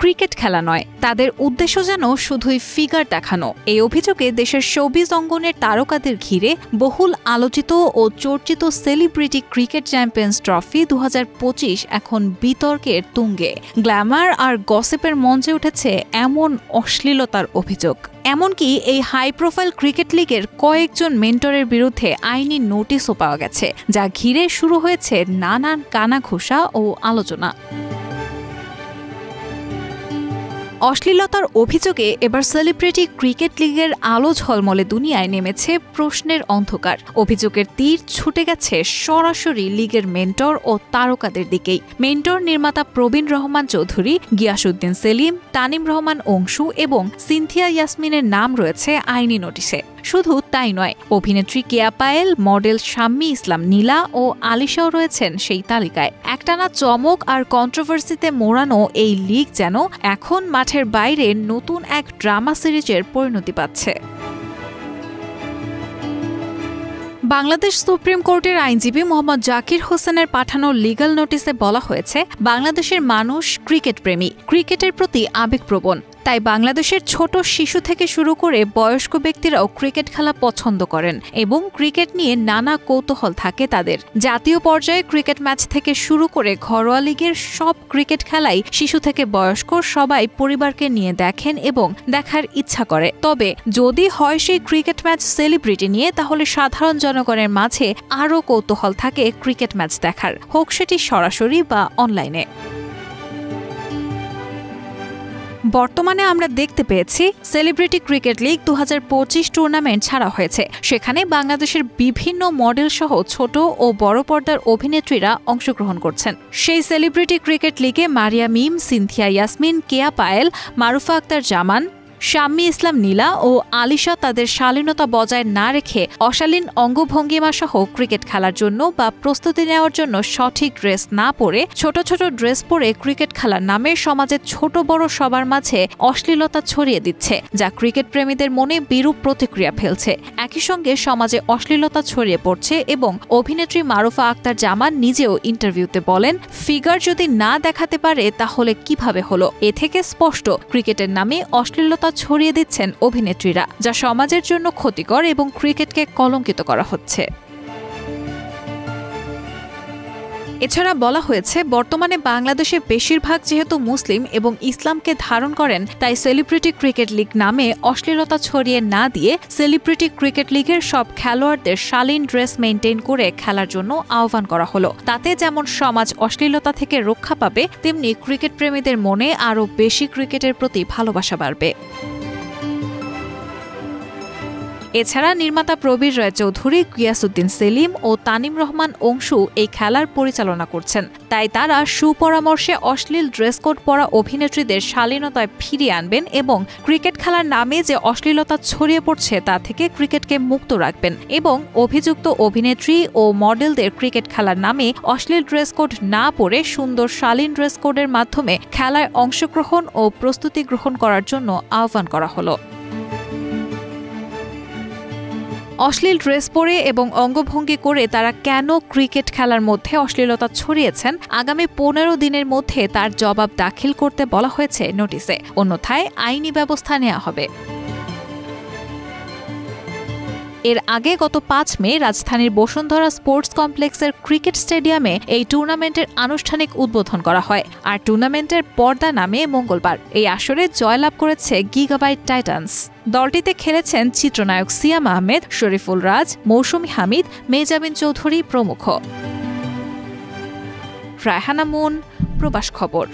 Cricket খেলা নয়, তাদের উদ্দেশ্য যেন শুধুই ফিগার দেখানো। এই অভিযোগে দেশের শোবিজ অঙ্গনের তারকাদের ঘিরে বহুল আলোচিত ও চর্চিত সেলিব্রিটি ক্রিকেট চ্যাম্পিয়ন্স ট্রফি 2025 এখন বিতর্কের তুঙ্গে। গ্ল্যামার আর গসিপের মঞ্চে উঠেছে এমন অশ্লীলতার অভিযোগ। এমনকি এই হাই প্রোফাইল ক্রিকেট লিগের কয়েকজন মেন্টরের বিরুদ্ধে আইনি নোটিশও পাওয়া গেছে, যা ঘিরে শুরু হয়েছে নানান কানাঘুষা ও আলোচনা। অশ্লীলতার অভিযোগে এবার সেলিব্রিটি ক্রিকেট লিগের আলো ঝলমলে দুনিয়ায় নেমেছে প্রশ্নের অন্ধকার। অভিযোগের তীর ছুটে গেছে সরাসরি লিগের মেন্টর ও তারকাদের দিকেই। মেন্টর নির্মাতা প্রবীণ রহমান চৌধুরী, গিয়াসউদ্দিন সেলিম, তানিম রহমান অংশু এবং সিনথিয়া ইয়াসমিনের নাম রয়েছে আইনি নোটিশে। শুধু তাই নয়, অভিনেত্রী কেয়া পায়েল, মডেল শাম্মী ইসলাম নীলা ও আলিশাও রয়েছেন সেই তালিকায়। একটানা চমক আর কন্ট্রোভার্সিতে মোড়ানো এই লিগ যেন এখন মাঠের বাইরে নতুন এক ড্রামা সিরিজের পরিণতি পাচ্ছে। বাংলাদেশ সুপ্রিম কোর্টের আইনজীবী মোহাম্মদ জাকির হোসেনের পাঠানো লিগ্যাল নোটিসে বলা হয়েছে, বাংলাদেশের মানুষ ক্রিকেট প্রেমী, ক্রিকেটের প্রতি আবেগপ্রবণ। তাই বাংলাদেশের ছোট শিশু থেকে শুরু করে বয়স্ক ব্যক্তিরাও ক্রিকেট খেলা পছন্দ করেন এবং ক্রিকেট নিয়ে নানা কৌতূহল থাকে তাদের। জাতীয় পর্যায়ে ক্রিকেট ম্যাচ থেকে শুরু করে ঘরোয়া লিগের সব ক্রিকেট খেলাই শিশু থেকে বয়স্ক সবাই পরিবারকে নিয়ে দেখেন এবং দেখার ইচ্ছা করে। তবে যদি হয় সেই ক্রিকেট ম্যাচ সেলিব্রিটি নিয়ে, তাহলে সাধারণ জনগণের মাঝে আরও কৌতূহল থাকে ক্রিকেট ম্যাচ দেখার, হোক সেটি সরাসরি বা অনলাইনে। বর্তমানে আমরা দেখতে পেয়েছি সেলিব্রিটি ক্রিকেট লিগ 2025 টুর্নামেন্ট ছাড়া হয়েছে। সেখানে বাংলাদেশের বিভিন্ন মডেল সহ ছোট ও বড় পর্দার অভিনেত্রীরা অংশগ্রহণ করছেন। সেই সেলিব্রিটি ক্রিকেট লিগে মারিয়া মিম, সিনথিয়া ইয়াসমিন, কেয়া পায়েল, মারুফা আক্তার জামান, শাম্মী ইসলাম নীলা ও আলিশা তাদের শালীনতা বজায় না রেখে অশালীন অঙ্গভঙ্গিমা সহ ক্রিকেট খেলার জন্য বা প্রস্তুতি নেওয়ার জন্য সঠিক ড্রেস না পরে ছোট ছোট ড্রেস পরে ক্রিকেট খেলার নামে সমাজের ছোট বড় সবার মাঝে অশ্লীলতা ছড়িয়ে দিচ্ছে, যা ক্রিকেট প্রেমীদের মনে বিরূপ প্রতিক্রিয়া ফেলছে। একই সঙ্গে সমাজে অশ্লীলতা ছড়িয়ে পড়ছে এবং অভিনেত্রী মারুফা আক্তার জামান নিজেও ইন্টারভিউতে বলেন, ফিগার যদি না দেখাতে পারে তাহলে কিভাবে হলো। এ থেকে স্পষ্ট ক্রিকেটের নামে অশ্লীলতা ছড়িয়ে দিচ্ছেন অভিনেত্রীরা, যা সমাজের জন্য ক্ষতিকর এবং ক্রিকেটকে কলঙ্কিত করা হচ্ছে। এছাড়া বলা হয়েছে, বর্তমানে বাংলাদেশে বেশিরভাগ যেহেতু মুসলিম এবং ইসলামকে ধারণ করেন, তাই সেলিব্রিটি ক্রিকেট লিগ নামে অশ্লীলতা ছড়িয়ে না দিয়ে সেলিব্রিটি ক্রিকেট লিগের সব খেলোয়াড়দের শালীন ড্রেস মেইনটেইন করে খেলার জন্য আহ্বান করা হলো। তাতে যেমন সমাজ অশ্লীলতা থেকে রক্ষা পাবে, তেমনি ক্রিকেট প্রেমীদের মনে আরও বেশি ক্রিকেটের প্রতি ভালোবাসা বাড়বে। এছাড়া নির্মাতা প্রবীর রায় চৌধুরী, গিয়াসউদ্দিন সেলিম ও তানিম রহমান অংশু এই খেলার পরিচালনা করছেন। তাই তারা সুপরামর্শে অশ্লীল ড্রেস কোড পরা অভিনেত্রীদের শালীনতায় ফিরিয়ে আনবেন এবং ক্রিকেট খেলার নামে যে অশ্লীলতা ছড়িয়ে পড়ছে তা থেকে ক্রিকেটকে মুক্ত রাখবেন এবং অভিযুক্ত অভিনেত্রী ও মডেলদের ক্রিকেট খেলার নামে অশ্লীল ড্রেস কোড না পরে সুন্দর শালীন ড্রেস কোডের মাধ্যমে খেলায় অংশগ্রহণ ও প্রস্তুতি গ্রহণ করার জন্য আহ্বান করা হলো। অশ্লীল ড্রেস পরে এবং অঙ্গভঙ্গি করে তারা কেন ক্রিকেট খেলার মধ্যে অশ্লীলতা ছড়িয়েছেন, আগামী 15 দিনের মধ্যে তার জবাব দাখিল করতে বলা হয়েছে নোটিশে, অন্যথায় আইনি ব্যবস্থা নেওয়া হবে। এর আগে গত 5 মে রাজধানীর বসুন্ধরা স্পোর্টস কমপ্লেক্সের ক্রিকেট স্টেডিয়ামে এই টুর্নামেন্টের আনুষ্ঠানিক উদ্বোধন করা হয়। আর টুর্নামেন্টের পর্দা নামে মঙ্গলবার এই আসরে জয়লাভ করেছে গিগাবাইট টাইটান্স। দলটিতে খেলেছেন চিত্রনায়ক সিয়াম আহমেদ, শরীফুল রাজ, মৌসুমী হামিদ, মেহজাবিন চৌধুরী প্রমুখ। রায়হানা মুন, প্রবাস খবর।